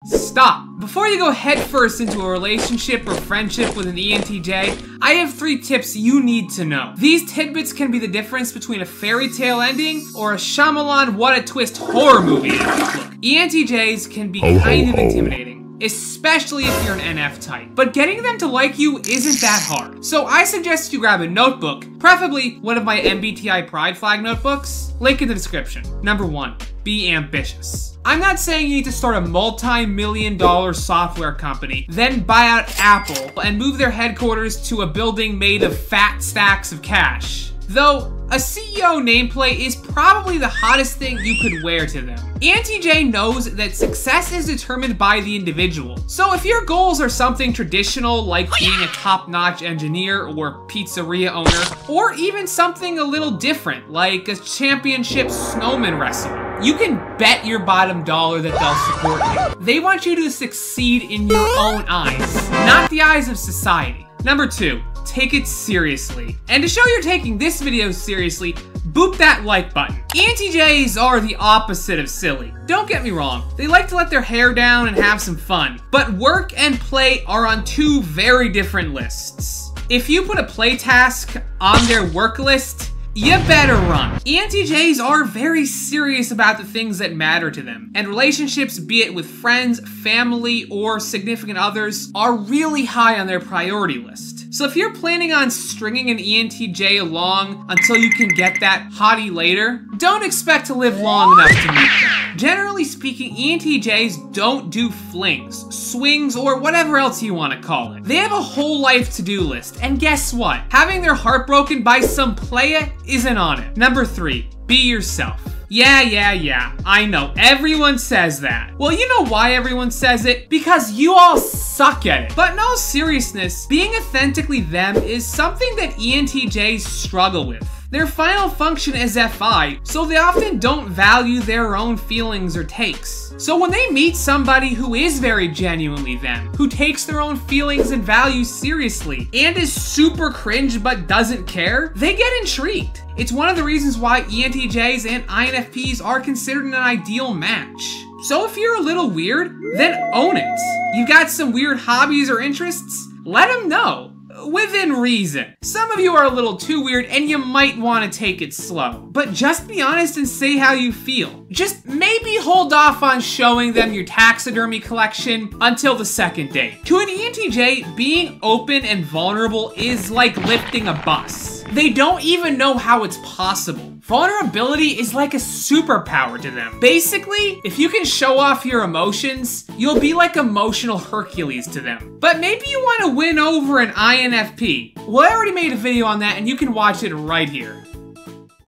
Stop. Before you go headfirst into a relationship or friendship with an ENTJ, I have 3 tips you need to know. These tidbits can be the difference between a fairy tale ending or a Shyamalan what a twist horror movie. Look, ENTJs can be kind of intimidating, especially if you're an NF type. But getting them to like you isn't that hard. So I suggest you grab a notebook, preferably one of my MBTI Pride Flag notebooks. Link in the description. Number 1, be ambitious. I'm not saying you need to start a multi-million-dollar software company, then buy out Apple and move their headquarters to a building made of fat stacks of cash. Though, a CEO nameplate is probably the hottest thing you could wear to them. ENTJ knows that success is determined by the individual. So if your goals are something traditional like being a top-notch engineer or pizzeria owner, or even something a little different like a championship snowman wrestler, you can bet your bottom dollar that they'll support you. They want you to succeed in your own eyes, not the eyes of society. Number 2, take it seriously. And to show you're taking this video seriously, boop that like button. ENTJs are the opposite of silly. Don't get me wrong, they like to let their hair down and have some fun, but work and play are on 2 very different lists. If you put a play task on their work list, you better run. ENTJs are very serious about the things that matter to them, and relationships, be it with friends, family, or significant others, are really high on their priority list. So if you're planning on stringing an ENTJ along until you can get that hottie later, don't expect to live long enough to meet them. Generally speaking, ENTJs don't do flings, swings, or whatever else you want to call it. They have a whole life to-do list, and guess what? Having their heart broken by some playa isn't on it. Number 3, be yourself. Yeah, I know, everyone says that. Well, you know why everyone says it? Because you all suck at it. But in all seriousness, being authentically them is something that ENTJs struggle with. Their final function is FI, so they often don't value their own feelings or takes. So when they meet somebody who is very genuinely them, who takes their own feelings and values seriously, and is super cringe but doesn't care, they get intrigued. It's one of the reasons why ENTJs and INFPs are considered an ideal match. So if you're a little weird, then own it. You've got some weird hobbies or interests? Let them know. Within reason. Some of you are a little too weird and you might want to take it slow. But just be honest and say how you feel. Just maybe hold off on showing them your taxidermy collection until the second date. To an ENTJ, being open and vulnerable is like lifting a bus. They don't even know how it's possible. Vulnerability is like a superpower to them. Basically, if you can show off your emotions, you'll be like emotional Hercules to them. But maybe you want to win over an INFP. Well, I already made a video on that and you can watch it right here.